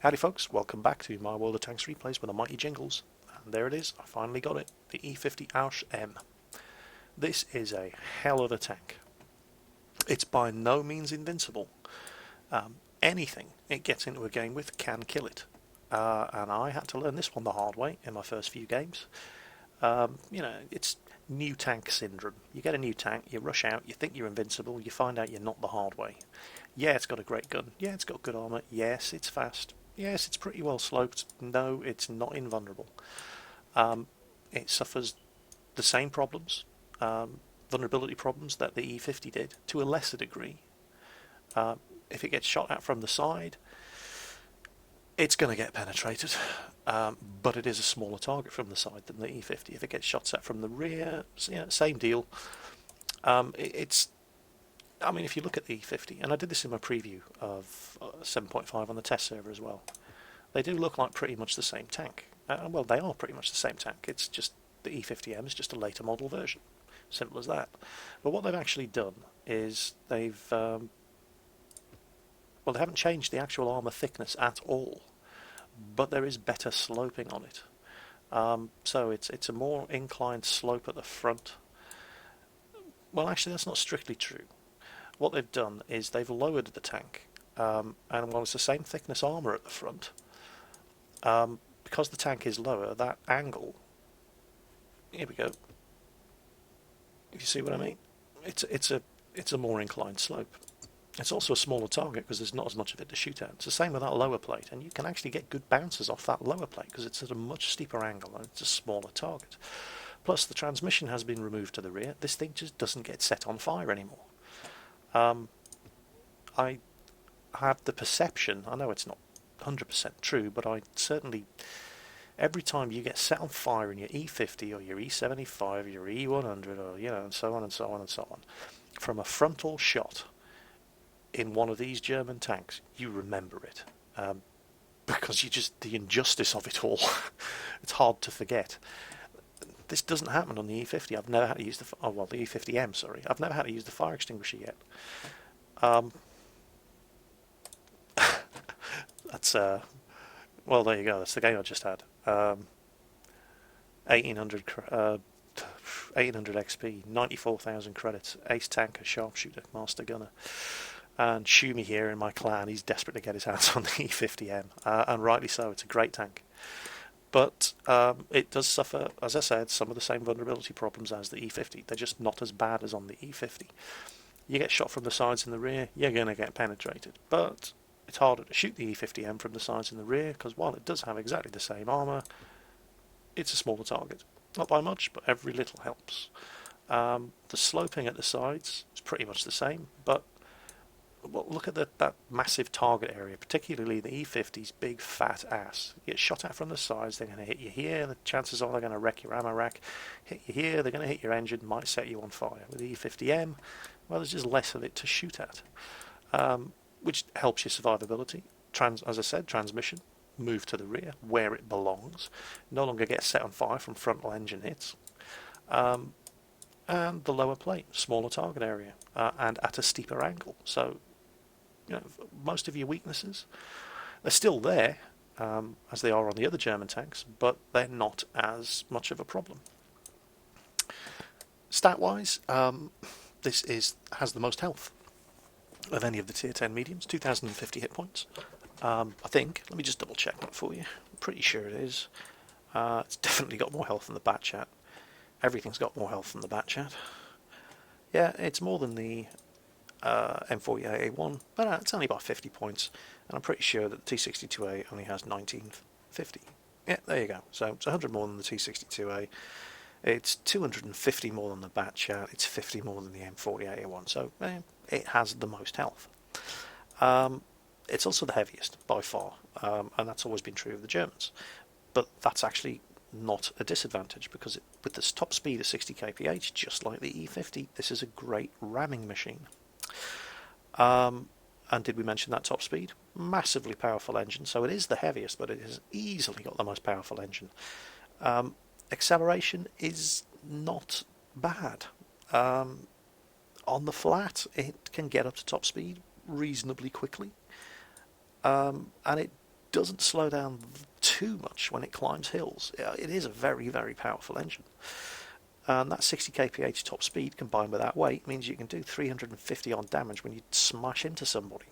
Howdy folks, welcome back to my World of Tanks replays with the mighty Jingles. And there it is, I finally got it, the E-50M. This is a hell of a tank. It's by no means invincible. Anything it gets into a game with can kill it. And I had to learn this one the hard way in my first few games. It's new tank syndrome. You get a new tank, you rush out, you think you're invincible, you find out you're not the hard way. Yeah, it's got a great gun. Yeah, it's got good armour. Yes, it's fast. Yes, it's pretty well sloped. No, it's not invulnerable. It suffers the same problems, vulnerability problems that the E50 did, to a lesser degree. If it gets shot at from the side, it's going to get penetrated, but it is a smaller target from the side than the E50. If it gets shot at from the rear, same deal. If you look at the E50, and I did this in my preview of 7.5 on the test server as well, they do look like pretty much the same tank. Well, they are pretty much the same tank. It's just the E50M is just a later model version. Simple as that. But what they've actually done is they haven't changed the actual armour thickness at all, but there is better sloping on it. So it's a more inclined slope at the front. Well, actually, that's not strictly true. What they've done is they've lowered the tank, and while it's the same thickness armour at the front, because the tank is lower, that angle, here we go, if you see what I mean, it's a more inclined slope. It's also a smaller target because there's not as much of it to shoot at. It's the same with that lower plate, and you can actually get good bounces off that lower plate because it's at a much steeper angle and it's a smaller target. Plus, the transmission has been removed to the rear. This thing just doesn't get set on fire anymore. I have the perception, I know it's not 100% true, but I certainly, every time you get set on fire in your E50 or your E75, your E100, or and so on and so on and so on, from a frontal shot in one of these German tanks, you remember it, because the injustice of it all, it's hard to forget. This doesn't happen on the E50. I've never had to use the E50M. Sorry, I've never had to use the fire extinguisher yet. That's well, there you go. That's the game I just had. 1800 XP, 94,000 credits, ace tanker, sharpshooter, master gunner. And Shumi here in my clan, he's desperate to get his hands on the E50M, and rightly so. It's a great tank. But it does suffer, as I said, some of the same vulnerability problems as the E50. They're just not as bad as on the E50. You get shot from the sides and the rear, you're going to get penetrated. But it's harder to shoot the E50M from the sides and the rear, because while it does have exactly the same armour, it's a smaller target. Not by much, but every little helps. The sloping at the sides is pretty much the same, but look at that massive target area, particularly the E50's big fat ass. You get shot at from the sides, they're going to hit you here, the chances are they're going to wreck your ammo rack. Hit you here, they're going to hit your engine, might set you on fire. With the E50M, well, there's just less of it to shoot at, which helps your survivability. As I said, transmission, move to the rear, where it belongs. No longer gets set on fire from frontal engine hits. And the lower plate, smaller target area, and at a steeper angle. So, most of your weaknesses, they're still there, as they are on the other German tanks, but they're not as much of a problem. Stat-wise, this has the most health of any of the tier 10 mediums, 2,050 hit points. I think, let me just double check that for you. I'm pretty sure it is. It's definitely got more health than the Bat Chat. Everything's got more health than the Bat Chat. Yeah, it's more than the M40A1, but it's only about 50 points, and I'm pretty sure that the T62A only has 1950. Yeah, there you go. So it's 100 more than the T62A. It's 250 more than the Bat Chat. It's 50 more than the M40A1. So it has the most health. It's also the heaviest by far, and that's always been true of the Germans. But that's actually not a disadvantage, because with this top speed of 60 kph, just like the E50, this is a great ramming machine. And did we mention that top speed? Massively powerful engine, so it is the heaviest, but it has easily got the most powerful engine. Acceleration is not bad. On the flat, it can get up to top speed reasonably quickly, and it doesn't slow down too much when it climbs hills. It is a very, very powerful engine. And that 60 kph top speed combined with that weight means you can do 350 on damage when you smash into somebody,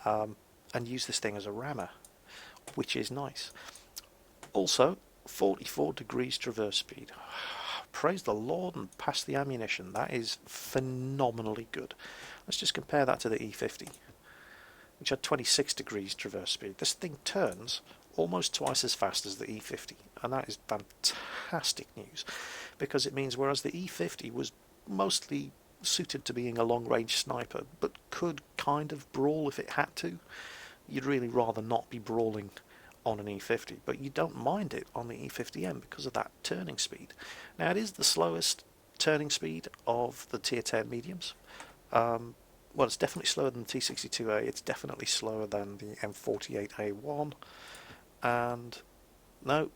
and use this thing as a rammer, which is nice. Also, 44 degrees traverse speed. Praise the Lord and pass the ammunition. That is phenomenally good. Let's just compare that to the E50, which had 26 degrees traverse speed. This thing turns almost twice as fast as the E50, and that is fantastic news, because it means whereas the E50 was mostly suited to being a long-range sniper, but could kind of brawl if it had to, you'd really rather not be brawling on an E50, but you don't mind it on the E50M because of that turning speed. Now, it is the slowest turning speed of the Tier 10 mediums. Well, it's definitely slower than the T62A, it's definitely slower than the M48A1, and no,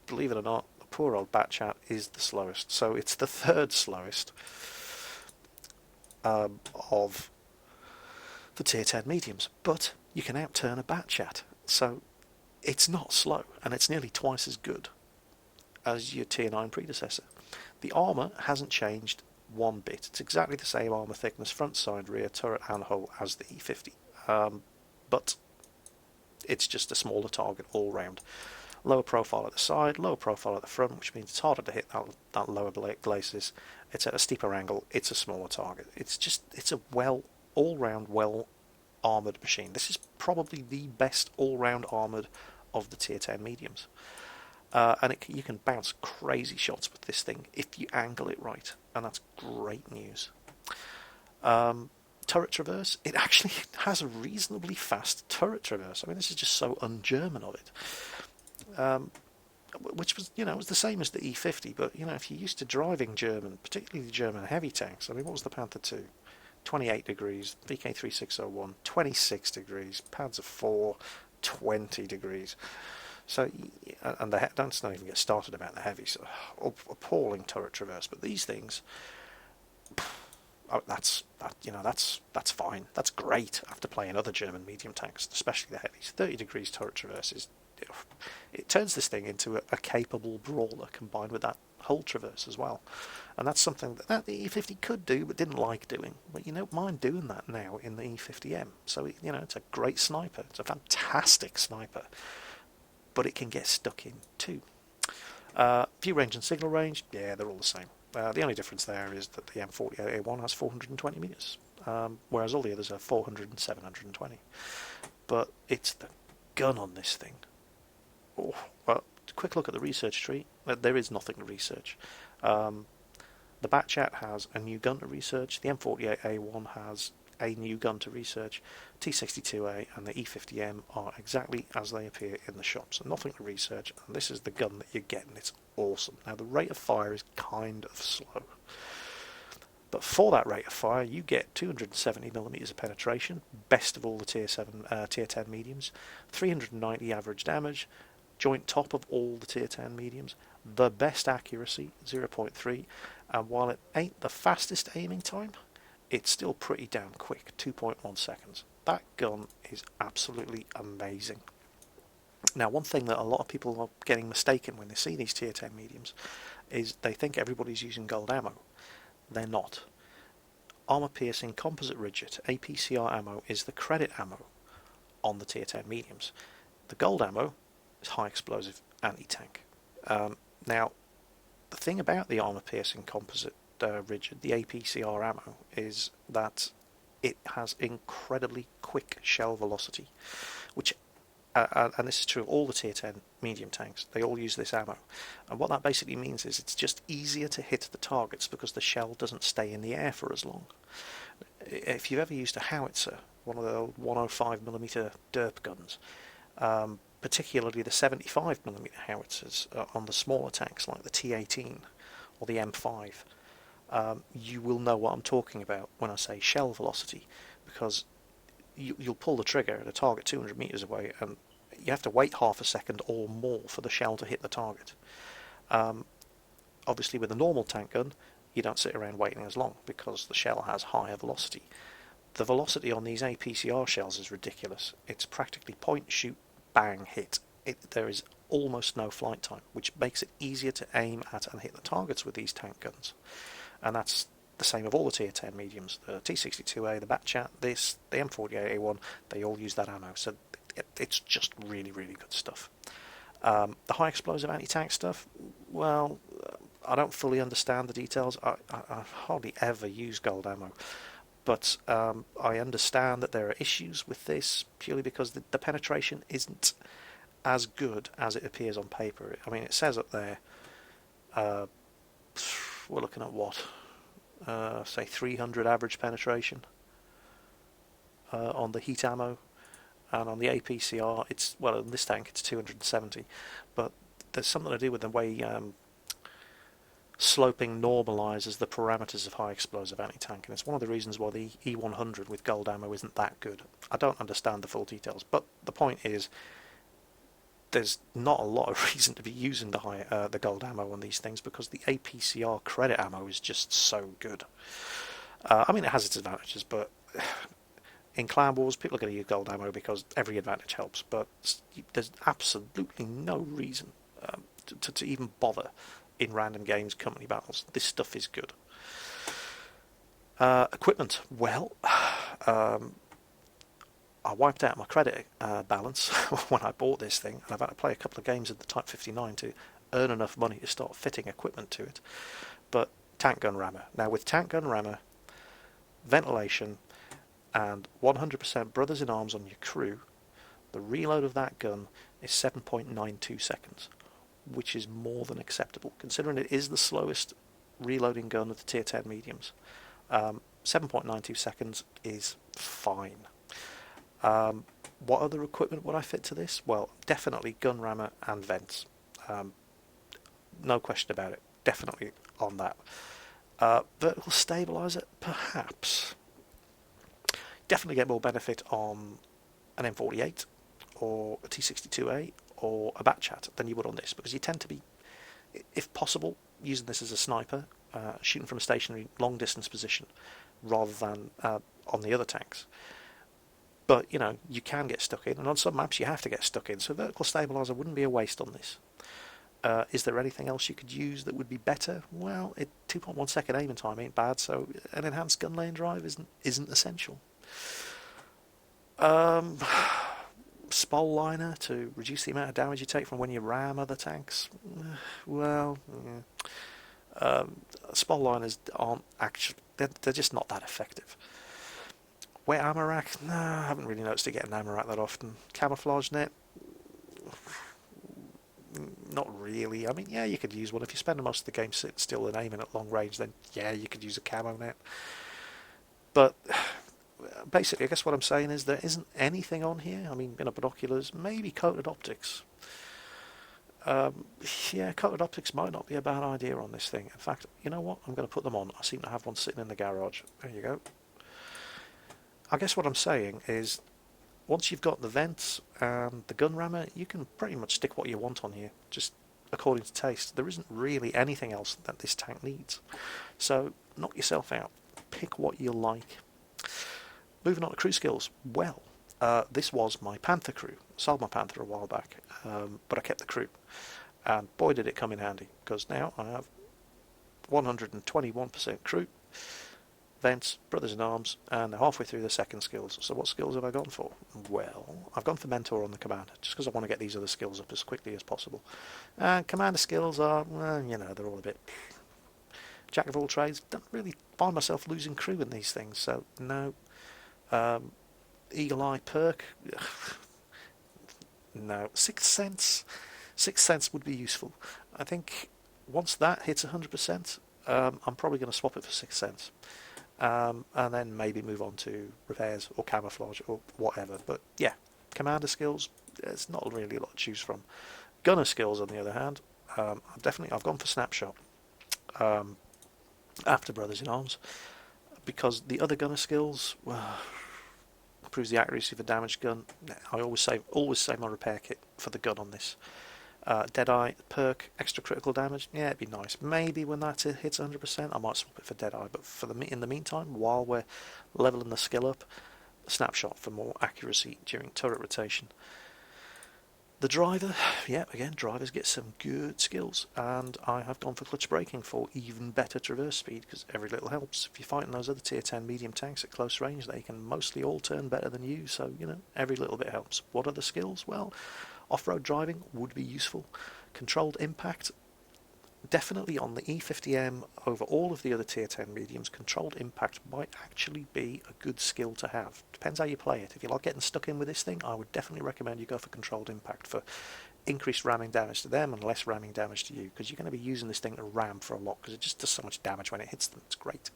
believe it or not, the poor old Batchat is the slowest. So it's the third slowest of the Tier 10 mediums, but you can outturn a Batchat, so it's not slow, and it's nearly twice as good as your Tier 9 predecessor. The armour hasn't changed one bit. It's exactly the same armour thickness, front, side, rear, turret and hull as the E50, but it's just a smaller target all round. Lower profile at the side, lower profile at the front, which means it's harder to hit that lower glacis. It's at a steeper angle, it's a smaller target. It's a all-round well armoured machine. This is probably the best all-round armoured of the Tier 10 mediums. And you can bounce crazy shots with this thing if you angle it right, and that's great news. Turret traverse, it actually has a reasonably fast turret traverse. I mean, this is just so un-German of it. Which was, was the same as the E50, but, if you're used to driving German, particularly the German heavy tanks, I mean, what was the Panther 2? 28 degrees, VK3601, 26 degrees, Panzer 4, 20 degrees. So, and don't even get started about the heavy, so appalling turret traverse. But these things, that's fine. That's great after playing other German medium tanks, especially the heavies. 30 degrees turret traverse it turns this thing into a capable brawler combined with that hull traverse as well. And that's something that the E50 could do but didn't like doing. But you don't mind doing that now in the E50M. So, it's a great sniper. It's a fantastic sniper. But it can get stuck in too. View range and signal range, yeah, they're all the same. The only difference there is that the M48A1 has 420 metres, whereas all the others are 400 and 720. But it's the gun on this thing. Oh, well, quick look at the research tree. There is nothing to research. The Batchat has a new gun to research. The M48A1 has a new gun to research. T62A and the E50M are exactly as they appear in the shop, so nothing to research, and this is the gun that you're getting. It's awesome. Now, the rate of fire is kind of slow, but for that rate of fire you get 270mm of penetration, best of all the Tier 10 mediums, 390 average damage, joint top of all the Tier 10 mediums, the best accuracy, 0.3, and while it ain't the fastest aiming time, it's still pretty damn quick, 2.1 seconds. That gun is absolutely amazing. Now, one thing that a lot of people are getting mistaken when they see these Tier 10 mediums is they think everybody's using gold ammo. They're not. Armour-piercing composite rigid APCR ammo is the credit ammo on the Tier 10 mediums. The gold ammo is high explosive anti-tank. Now, the thing about the armour-piercing composite rigid, the APCR ammo, is that it has incredibly quick shell velocity, which, and this is true of all the Tier 10 medium tanks, they all use this ammo. And what that basically means is it's just easier to hit the targets because the shell doesn't stay in the air for as long. If you've ever used a howitzer, one of the old 105mm derp guns, particularly the 75mm howitzers on the smaller tanks like the T18 or the M5, you will know what I'm talking about when I say shell velocity, because you'll pull the trigger at a target 200 metres away and you have to wait half a second or more for the shell to hit the target. Obviously with a normal tank gun you don't sit around waiting as long because the shell has higher velocity. The velocity on these APCR shells is ridiculous. It's practically point, shoot, bang hit. There is almost no flight time, which makes it easier to aim at and hit the targets with these tank guns. And that's the same of all the tier 10 mediums. The T62A, the Batchat, the M48A1, they all use that ammo. So it's just really, really good stuff. The high explosive anti-tank stuff, well, I don't fully understand the details. I hardly ever use gold ammo. But I understand that there are issues with this purely because the penetration isn't as good as it appears on paper. I mean, it says up there, we're looking at what? Say 300 average penetration on the heat ammo, and on the APCR, it's, well, in this tank it's 270, but there's something to do with the way sloping normalises the parameters of high explosive anti-tank, and it's one of the reasons why the E100 with gold ammo isn't that good. I don't understand the full details, but the point is, there's not a lot of reason to be using the gold ammo on these things, because the APCR credit ammo is just so good. I mean, it has its advantages, but in Clan Wars, people are going to use gold ammo because every advantage helps, but there's absolutely no reason to even bother in random games, company battles. This stuff is good. Equipment, well, I wiped out my credit balance when I bought this thing, and I've had to play a couple of games of the Type 59 to earn enough money to start fitting equipment to it. But tank gun rammer. Now, with tank gun rammer, ventilation, and 100% brothers in arms on your crew, the reload of that gun is 7.92 seconds, which is more than acceptable, considering it is the slowest reloading gun of the tier 10 mediums. 7.92 seconds is fine. What other equipment would I fit to this? Well, definitely gun rammer and vents. No question about it. Definitely on that. Vertical stabilizer, perhaps. Definitely get more benefit on an M48 or a T62A or a Batchat than you would on this, because you tend to be, if possible, using this as a sniper, shooting from a stationary long distance position rather than on the other tanks. But, you know, you can get stuck in, and on some maps you have to get stuck in, so vertical stabilizer wouldn't be a waste on this. Is there anything else you could use that would be better? Well, 2.1 second aiming time ain't bad, so an enhanced gun lane drive isn't essential. Spol liner to reduce the amount of damage you take from when you ram other tanks. Well, spol liners aren't actually, they're just not that effective. Wet ammo rack? No, I haven't really noticed it getting ammo rack that often. Camouflage net? Not really. I mean, yeah, you could use one. If you spend most of the game sitting still and aiming at long range, then yeah, you could use a camo net. But basically, I guess what I'm saying is there isn't anything on here. I mean, binoculars, maybe coated optics. Yeah, coated optics might not be a bad idea on this thing. In fact, you know what? I'm going to put them on. I seem to have one sitting in the garage. There you go. I guess what I'm saying is, once you've got the vents and the gun rammer, you can pretty much stick what you want on here, just according to taste. There isn't really anything else that this tank needs. So, knock yourself out. Pick what you like. Moving on to crew skills. Well, this was my Panther crew. Sold my Panther a while back, but I kept the crew. And boy did it come in handy, because now I have 121% crew, vents, brothers in arms, and they're halfway through the second skills. So what skills have I gone for? Well, I've gone for mentor on the commander, just because I want to get these other skills up as quickly as possible. And commander skills are, well, you know, they're all a bit jack of all trades. Don't really find myself losing crew in these things, so no. Eagle Eye perk, no. Sixth Sense would be useful. I think once that hits 100%, I'm probably going to swap it for Sixth Sense. And then maybe move on to repairs or camouflage or whatever. But yeah, commander skills, there's not really a lot to choose from. Gunner skills, on the other hand, I've gone for snapshot after Brothers in Arms, because the other gunner skills, well, improves the accuracy of a damaged gun. I always save my repair kit for the gun on this. Deadeye perk, extra critical damage. Yeah, it'd be nice. Maybe when that hits 100%, I might swap it for Deadeye. But in the meantime, while we're leveling the skill up, snapshot for more accuracy during turret rotation. The driver, yeah, again, drivers get some good skills, and I have gone for clutch braking for even better traverse speed, because every little helps. If you're fighting those other tier 10 medium tanks at close range, they can mostly all turn better than you, so, you know, every little bit helps. What are the skills? Well, off-road driving would be useful. Controlled impact, definitely on the E-50M over all of the other tier 10 mediums, controlled impact might actually be a good skill to have. Depends how you play it. If you like getting stuck in with this thing, I would definitely recommend you go for controlled impact for increased ramming damage to them and less ramming damage to you, because you're going to be using this thing to ram for a lot, because it just does so much damage when it hits them. It's great.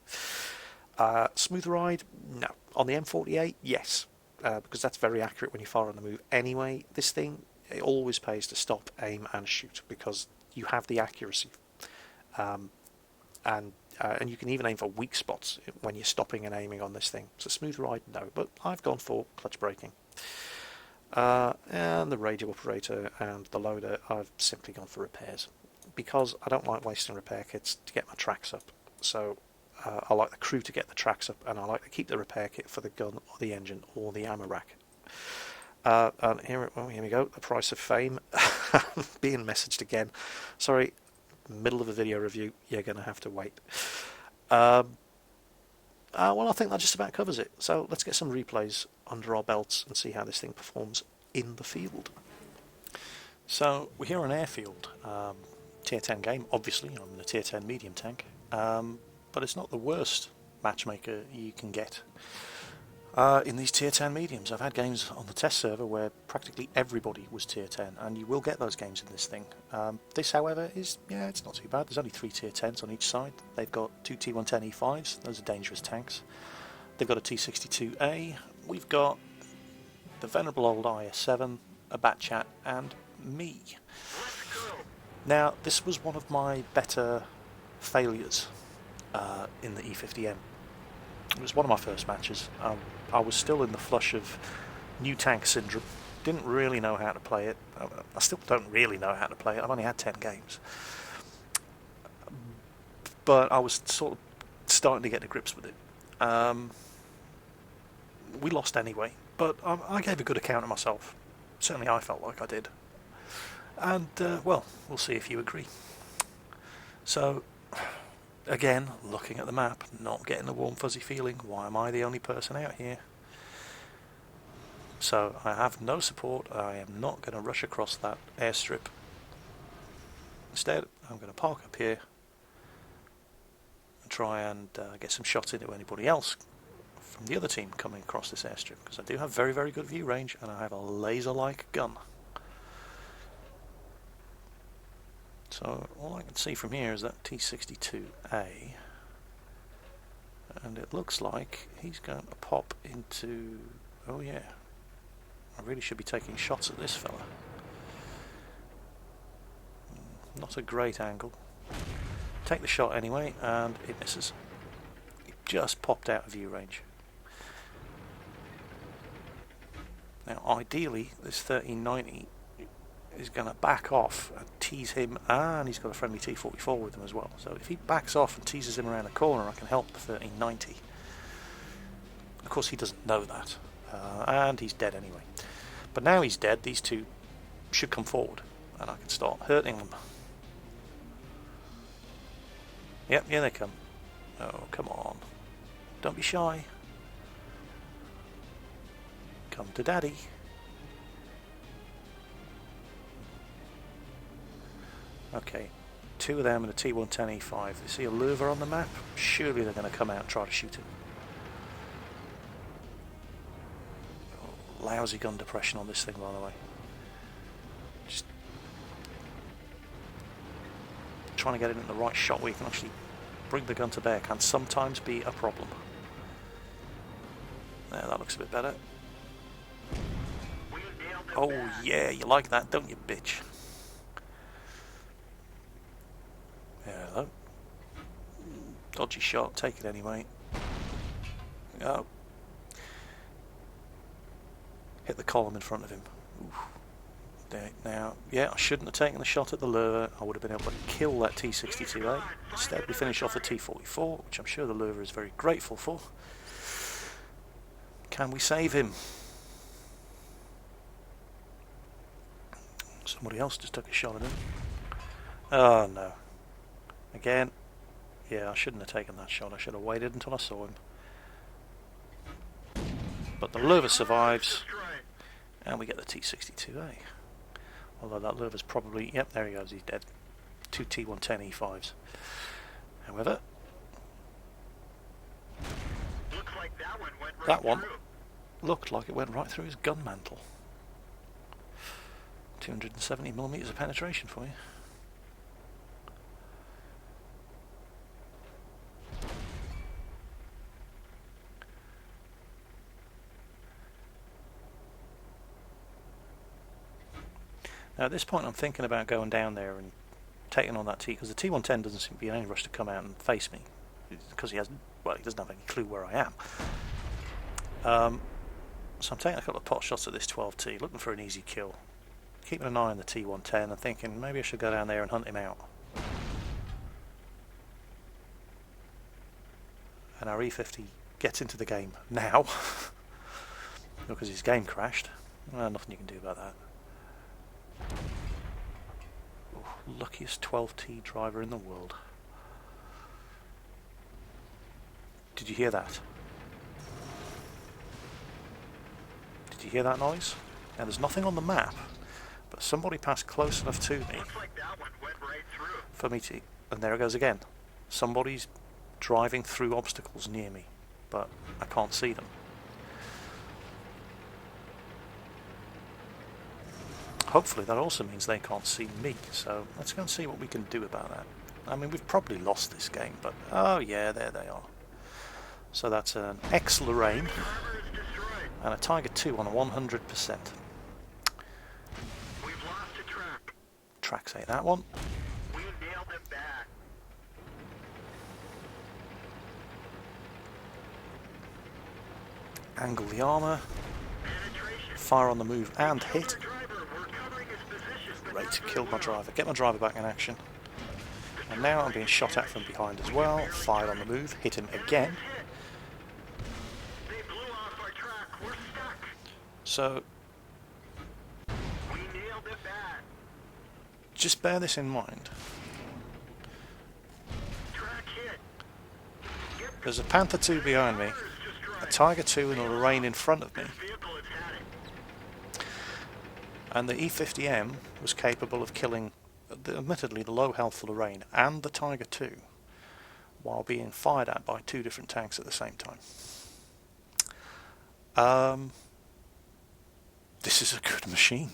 Smooth ride, no. On the M48, yes, because that's very accurate when you fire on the move anyway. This thing, it always pays to stop, aim and shoot, because you have the accuracy, and you can even aim for weak spots when you're stopping and aiming on this thing. So smooth ride, no, but I've gone for clutch braking. And the radio operator and the loader, I've simply gone for repairs, because I don't like wasting repair kits to get my tracks up. So I like the crew to get the tracks up, and I like to keep the repair kit for the gun or the engine or the ammo rack. And here we go, the price of fame. Being messaged again. Sorry, middle of a video review, you're going to have to wait. Well, I think that just about covers it. So let's get some replays under our belts and see how this thing performs in the field. So we're here on airfield. Tier 10 game, obviously, I'm in a tier 10 medium tank. But it's not the worst matchmaker you can get. In these tier 10 mediums, I've had games on the test server where practically everybody was tier 10, and you will get those games in this thing. This, however, is, yeah, it's not too bad. There's only 3 tier 10s on each side. They've got 2 T110 E5s, those are dangerous tanks. They've got a T62A, we've got the venerable old IS-7, a Batchat, and me. Now, this was one of my better failures in the E-50M. It was one of my first matches. I was still in the flush of new tank syndrome, didn't really know how to play it. I still don't really know how to play it, I've only had 10 games. But I was sort of starting to get to grips with it. We lost anyway, but I gave a good account of myself. Certainly I felt like I did. And, well, we'll see if you agree. So, again, looking at the map, not getting a warm fuzzy feeling. Why am I the only person out here? So I have no support. I am not going to rush across that airstrip. Instead, I'm going to park up here and try and get some shots into anybody else from the other team coming across this airstrip, because I do have very, very good view range and I have a laser-like gun. So all I can see from here is that T62A, and it looks like he's going to pop into, oh yeah, I really should be taking shots at this fella. Not a great angle. Take the shot anyway, and it misses. It just popped out of view range. Now ideally this 1390 is going to back off and tease him, and he's got a friendly T44 with him as well. So if he backs off and teases him around the corner, I can help the 1390. Of course he doesn't know that, and he's dead anyway. But now he's dead, these two should come forward and I can start hurting them. Yep, here they come. Oh, come on. Don't be shy. Come to daddy. Okay, 2 of them and a T110 E5. They see a lure on the map, surely they're going to come out and try to shoot him. Oh, lousy gun depression on this thing, by the way. Just trying to get it in the right shot where you can actually bring the gun to bear can sometimes be a problem. There, that looks a bit better. Oh yeah, you like that, don't you, bitch? Hello. Dodgy shot, take it anyway. Oh. Hit the column in front of him. Oof. There. Now, yeah, I shouldn't have taken the shot at the lure. I would have been able to kill that T62A. Instead, we finish off the T44, which I'm sure the lure is very grateful for. Can we save him? Somebody else just took a shot at him. Oh no. Again. Yeah, I shouldn't have taken that shot. I should have waited until I saw him. But the lure survives, and we get the T-62A. Although that lure's probably... Yep, there he goes, he's dead. 2 T-110 E5s. However, that one looked like it went right through his gun mantle. 270mm of penetration for you. Now at this point I'm thinking about going down there and taking on that T, because the T-110 doesn't seem to be in any rush to come out and face me, because he doesn't have any clue where I am. So I'm taking a couple of pot shots at this 12T, looking for an easy kill, keeping an eye on the T-110 and thinking maybe I should go down there and hunt him out. And our E50 gets into the game now because his game crashed. Well, nothing you can do about that. Luckiest 12T driver in the world. Did you hear that? Did you hear that noise? Now there's nothing on the map, but somebody passed close enough to me for me to... And there it goes again. Somebody's driving through obstacles near me, but I can't see them. Hopefully that also means they can't see me, so let's go and see what we can do about that. I mean, we've probably lost this game, but oh yeah, there they are. So that's an X-Lorraine and a Tiger 2 on a 100%. Track say that one. Angle the armour, fire on the move and hit. Great, killed my driver, get my driver back in action. And now I'm being shot at from behind as well, fired on the move, hit him again. So, just bear this in mind. There's a Panther 2 behind me, a Tiger 2 and a Lorraine in front of me. And the E-50M was capable of killing, admittedly, the low health Lorraine and the Tiger 2 while being fired at by 2 different tanks at the same time. This is a good machine.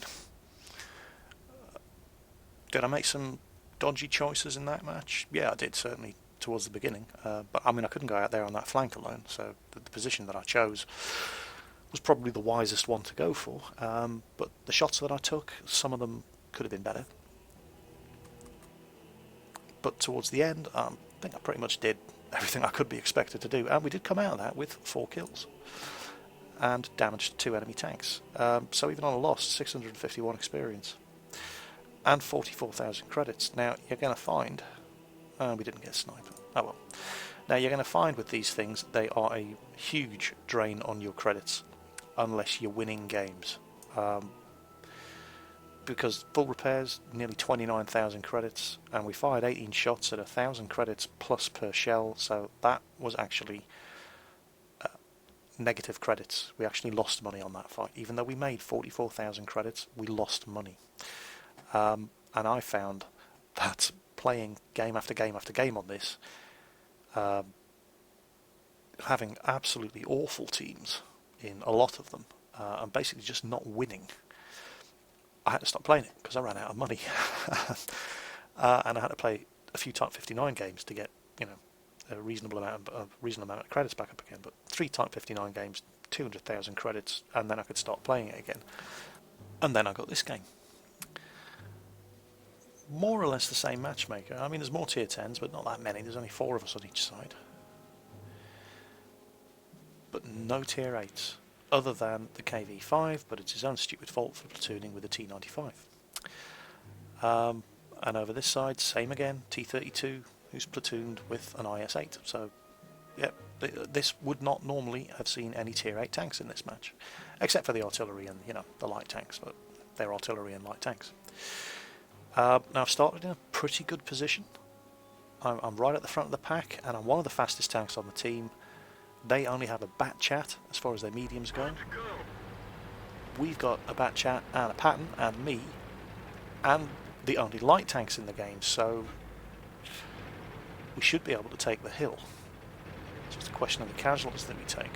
Did I make some dodgy choices in that match? Yeah, I did, certainly towards the beginning. But I mean, I couldn't go out there on that flank alone, so the position that I chose was probably the wisest one to go for, but the shots that I took, some of them could have been better. But towards the end, I think I pretty much did everything I could be expected to do, and we did come out of that with 4 kills and damaged 2 enemy tanks. So even on a loss, 651 experience and 44,000 credits. Now you're going to find, we didn't get a sniper. Oh well. Now you're going to find with these things they are a huge drain on your credits, unless you're winning games, because full repairs, nearly 29,000 credits, and we fired 18 shots at 1,000 credits plus per shell, so that was actually negative credits. We actually lost money on that fight. Even though we made 44,000 credits, we lost money. And I found that playing game after game after game on this, having absolutely awful teams in a lot of them, and basically just not winning, I had to stop playing it because I ran out of money. And I had to play a few Type 59 games to get, you know, a reasonable amount of credits back up again. But 3 Type 59 games, 200,000 credits, and then I could start playing it again. And then I got this game. More or less the same matchmaker. I mean, there's more tier 10s, but not that many. There's only 4 of us on each side. But no tier 8s, other than the KV5, but it's his own stupid fault for platooning with the T95. And over this side, same again, T32, who's platooned with an IS-8. So, yeah, this would not normally have seen any tier 8 tanks in this match, except for the artillery and, you know, the light tanks, but they're artillery and light tanks. Now I've started in a pretty good position. I'm right at the front of the pack, and I'm one of the fastest tanks on the team. They only have a bat chat as far as their mediums go. We've got a bat chat and a pattern and me, and the only light tanks in the game, so we should be able to take the hill. It's just a question of the casualties that we take.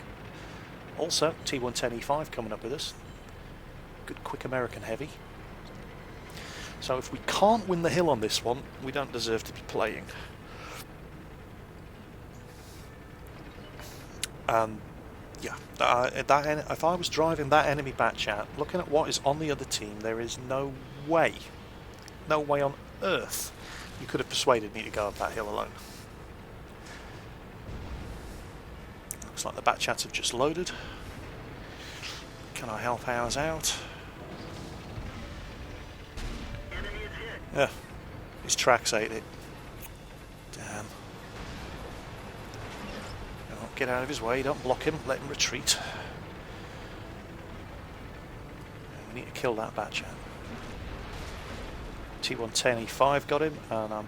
Also, T110 E5 coming up with us. Good quick American heavy. So if we can't win the hill on this one, we don't deserve to be playing. Yeah, if I was driving that enemy bat chat, looking at what is on the other team, there is no way on earth you could have persuaded me to go up that hill alone. Looks like the bat chats have just loaded. Can I help ours out? Yeah, his tracks ate it. Damn. Get out of his way, don't block him, let him retreat. We need to kill that bat chat. T110 E5 got him, and I'm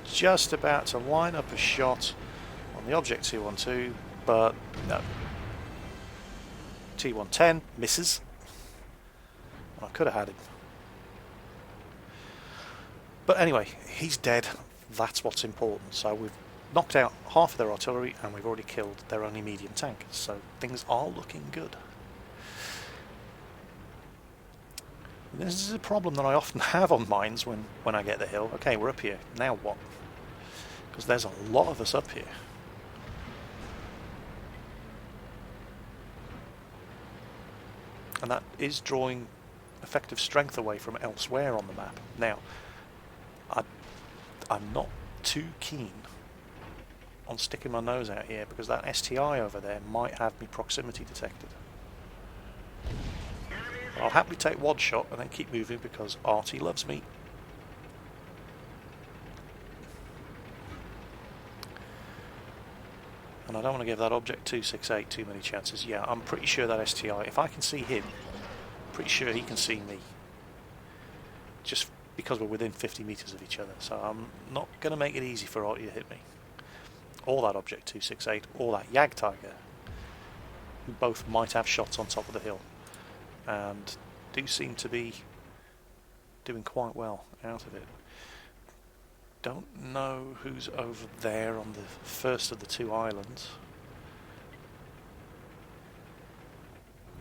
just about to line up a shot on the object 212, but no. T110 misses. I could have had him. But anyway, he's dead. That's what's important. So we've knocked out half of their artillery, and we've already killed their only medium tank. So things are looking good. This is a problem that I often have on mines when I get the hill. Okay, we're up here. Now what? Because there's a lot of us up here. And that is drawing effective strength away from elsewhere on the map. Now, I'm not too keen on sticking my nose out here because that STI over there might have me proximity detected. I'll happily take one shot and then keep moving because Artie loves me. And I don't want to give that object 268 too many chances. Yeah, I'm pretty sure that STI, if I can see him, pretty sure he can see me. Just because we're within 50 metres of each other. So I'm not going to make it easy for Artie to hit me. Or that object 268, or that Jagdtiger, who both might have shots on top of the hill. And do seem to be doing quite well out of it. Don't know who's over there on the first of the two islands.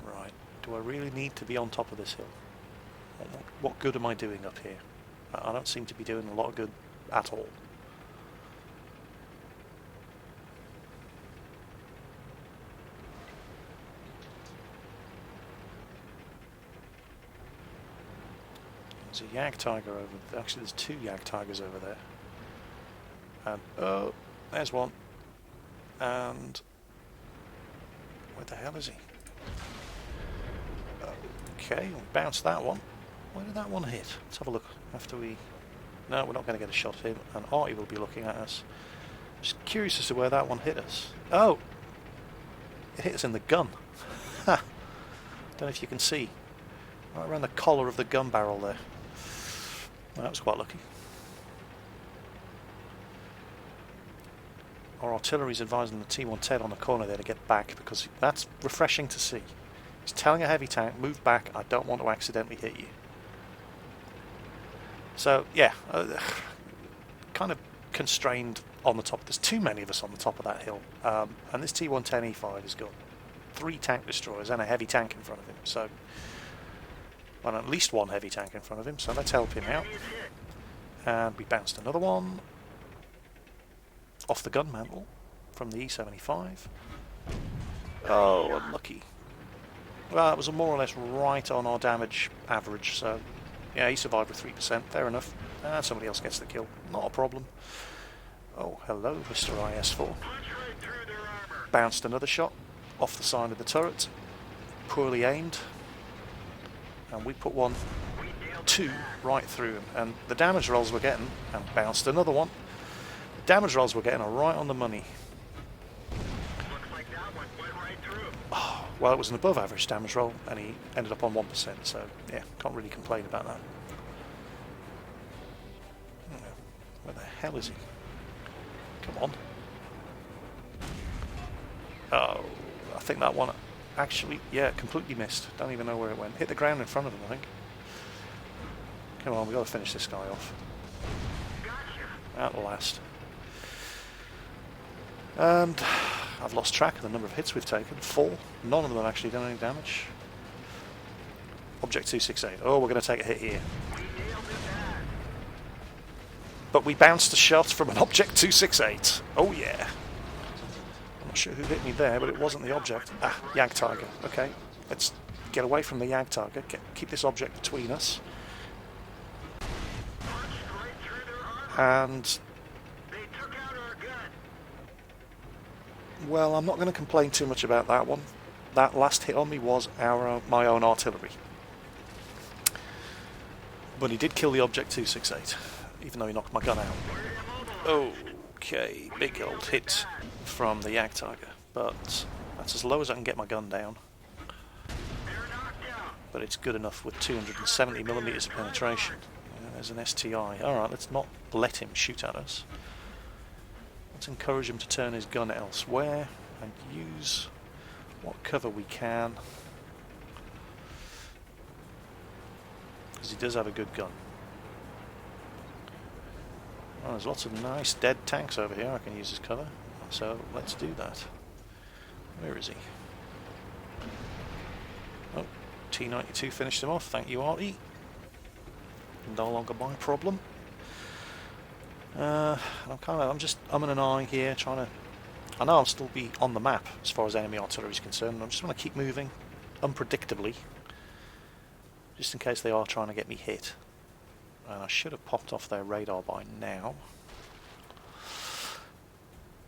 Right, do I really need to be on top of this hill? What good am I doing up here? I don't seem to be doing a lot of good at all. There's a Jagdtiger over there. Actually, there's two Jagdtigers over there. And, oh, there's one. And where the hell is he? Okay, we'll bounce that one. Where did that one hit? Let's have a look after we... No, we're not going to get a shot of him, and Artie will be looking at us. Just curious as to where that one hit us. Oh! It hit us in the gun. Ha! Don't know if you can see. Right around the collar of the gun barrel there. Well, that was quite lucky. Our artillery's advising the T110 on the corner there to get back, because that's refreshing to see. He's telling a heavy tank, move back, I don't want to accidentally hit you. So, yeah, kind of constrained on the top. There's too many of us on the top of that hill. And this T110 E5 has got 3 tank destroyers and a heavy tank in front of him. So, well, at least one heavy tank in front of him, so let's help him out. And we bounced another one off the gun mantle from the E75. Oh, unlucky. Well, that was more or less right on our damage average, so yeah, he survived with 3%, fair enough. And somebody else gets the kill, not a problem. Oh, hello, Mr. IS-4. Bounced another shot off the side of the turret, poorly aimed. And we put 2 right through him, and the damage rolls we're getting, and bounced another one. The damage rolls we're getting are right on the money. Oh, well, it was an above average damage roll, and he ended up on 1%, so yeah, can't really complain about that. Where the hell is he? Come on. Oh, I think that one actually, yeah, completely missed. Don't even know where it went. Hit the ground in front of him, I think. Come on, we've got to finish this guy off. At last. And I've lost track of the number of hits we've taken. 4. None of them have actually done any damage. Object 268. Oh, we're going to take a hit here. But we bounced a shot from an Object 268. Oh yeah. I'm not sure who hit me there, but it wasn't the object. Ah, Jagdtiger. Okay, let's get away from the Jagdtiger. Keep this object between us. And well, I'm not going to complain too much about that one. That last hit on me was my own artillery. But he did kill the Object 268, even though he knocked my gun out. Okay, big old hit from the Jagdtiger, but that's as low as I can get my gun down. But it's good enough with 270mm of penetration. There's an STI. Alright, let's not let him shoot at us. Let's encourage him to turn his gun elsewhere and use what cover we can. Because he does have a good gun. Well, there's lots of nice dead tanks over here I can use as cover. So let's do that. Where is he? Oh, T92 finished him off. Thank you, Artie. No longer my problem. I'm just umming and ahhing here, trying to. I know I'll still be on the map as far as enemy artillery is concerned. I just want to keep moving, unpredictably, just in case they are trying to get me hit. I should have popped off their radar by now.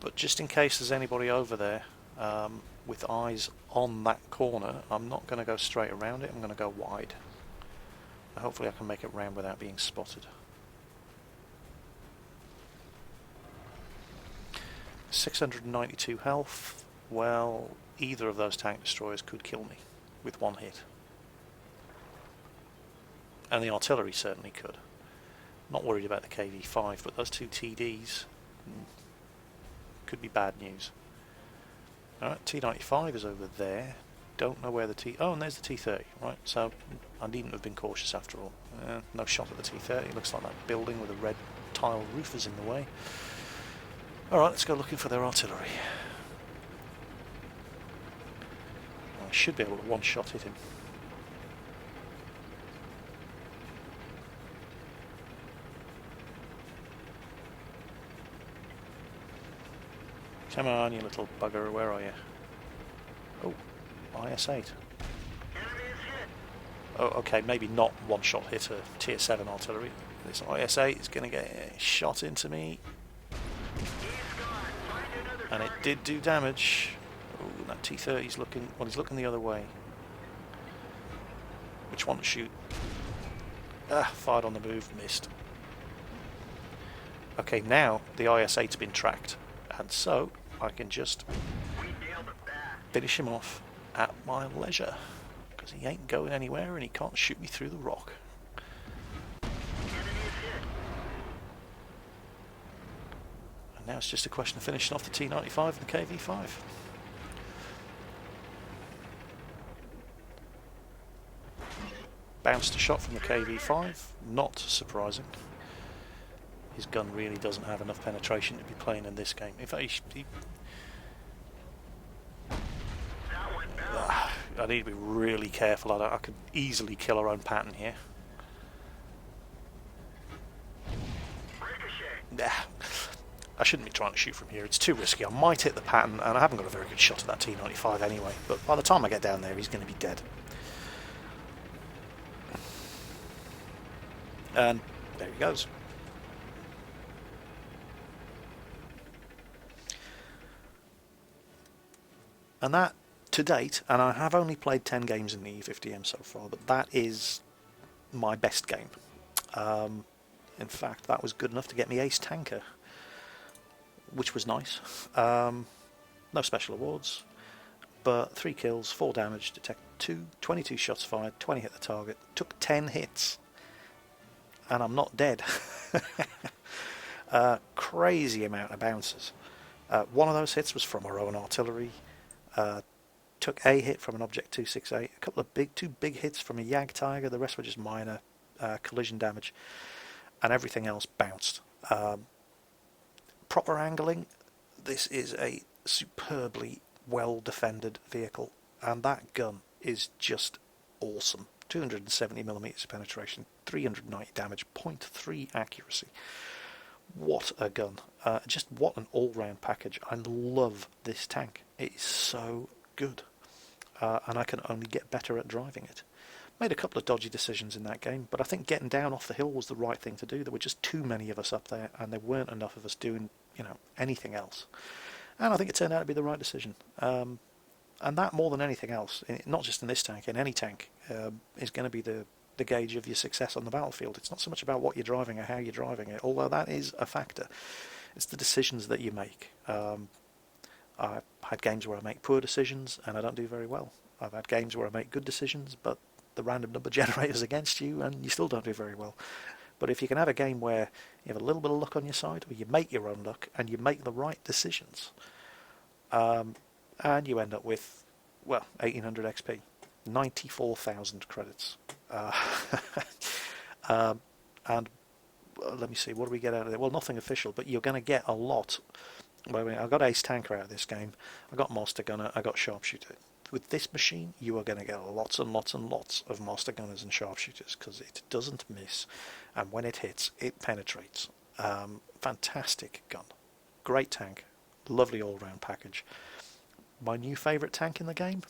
But just in case there's anybody over there with eyes on that corner, I'm not going to go straight around it. I'm going to go wide. Hopefully I can make it round without being spotted. 692 health. Well, either of those tank destroyers could kill me with one hit. And the artillery certainly could. Not worried about the KV-5, but those two TDs could be bad news. Alright, T-95 is over there. Don't know where the T... Oh, and there's the T-30. Right, so I needn't have been cautious after all. No shot at the T-30. Looks like that building with a red tile roof is in the way. Alright, let's go looking for their artillery. I should be able to one-shot hit him. Come on, you little bugger, where are you? Oh, IS-8. Oh, okay, maybe not one-shot hit a Tier 7 artillery. This IS-8 is going to get shot into me. And it did do damage. Oh, that T-30's looking... Well, he's looking the other way. Which one to shoot? Ah, fired on the move, missed. Okay, now the IS-8's been tracked. And so, I can just finish him off at my leisure. Because he ain't going anywhere and he can't shoot me through the rock. And now it's just a question of finishing off the T-95 and the KV-5. Bounced a shot from the KV-5, not surprising. His gun really doesn't have enough penetration to be playing in this game. In fact, I need to be really careful. I could easily kill our own pattern here. Nah, I shouldn't be trying to shoot from here. It's too risky. I might hit the pattern, and I haven't got a very good shot at that T-95 anyway. But by the time I get down there, he's going to be dead. And there he goes. And that, to date, and I have only played 10 games in the E-50M so far, but that is my best game. In fact, that was good enough to get me Ace Tanker, which was nice. No special awards, but 3 kills, 4 damage, detect 22 shots fired, 20 hit the target, took 10 hits, and I'm not dead. Crazy amount of bounces. One of those hits was from our own artillery. Took a hit from an Object 268. A couple of two big hits from a Jag Tiger. The rest were just minor collision damage, and everything else bounced. Proper angling. This is a superbly well defended vehicle, and that gun is just awesome. 270mm penetration, 390 damage, 0.3 accuracy. What a gun. Just what an all-round package. I love this tank. It is so good. And I can only get better at driving it. Made a couple of dodgy decisions in that game, but I think getting down off the hill was the right thing to do. There were just too many of us up there, and there weren't enough of us doing, anything else. And I think it turned out to be the right decision. And that, more than anything else, not just in this tank, in any tank, is going to be the gauge of your success on the battlefield. It's not so much about what you're driving or how you're driving it, although that is a factor. It's the decisions that you make. I've had games where I make poor decisions and I don't do very well. I've had games where I make good decisions, but the random number generator's against you and you still don't do very well. But if you can have a game where you have a little bit of luck on your side, or you make your own luck and you make the right decisions, and you end up with, 1800 XP, 94,000 credits. And let me see, what do we get out of it? Well, nothing official, but you're going to get a lot. I got Ace Tanker out of this game, I got Master Gunner, I got Sharpshooter. With this machine, you are going to get lots and lots and lots of Master Gunners and Sharpshooters, because it doesn't miss, and when it hits, it penetrates. Fantastic gun. Great tank. Lovely all-round package. My new favourite tank in the game?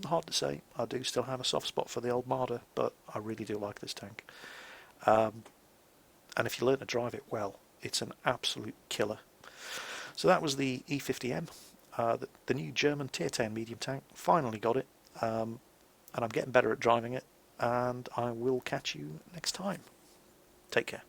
Hard to say. I do still have a soft spot for the old Marder, but I really do like this tank. And if you learn to drive it well, it's an absolute killer. So that was the E-50M, the new German Tier 10 medium tank. Finally got it, and I'm getting better at driving it, and I will catch you next time. Take care.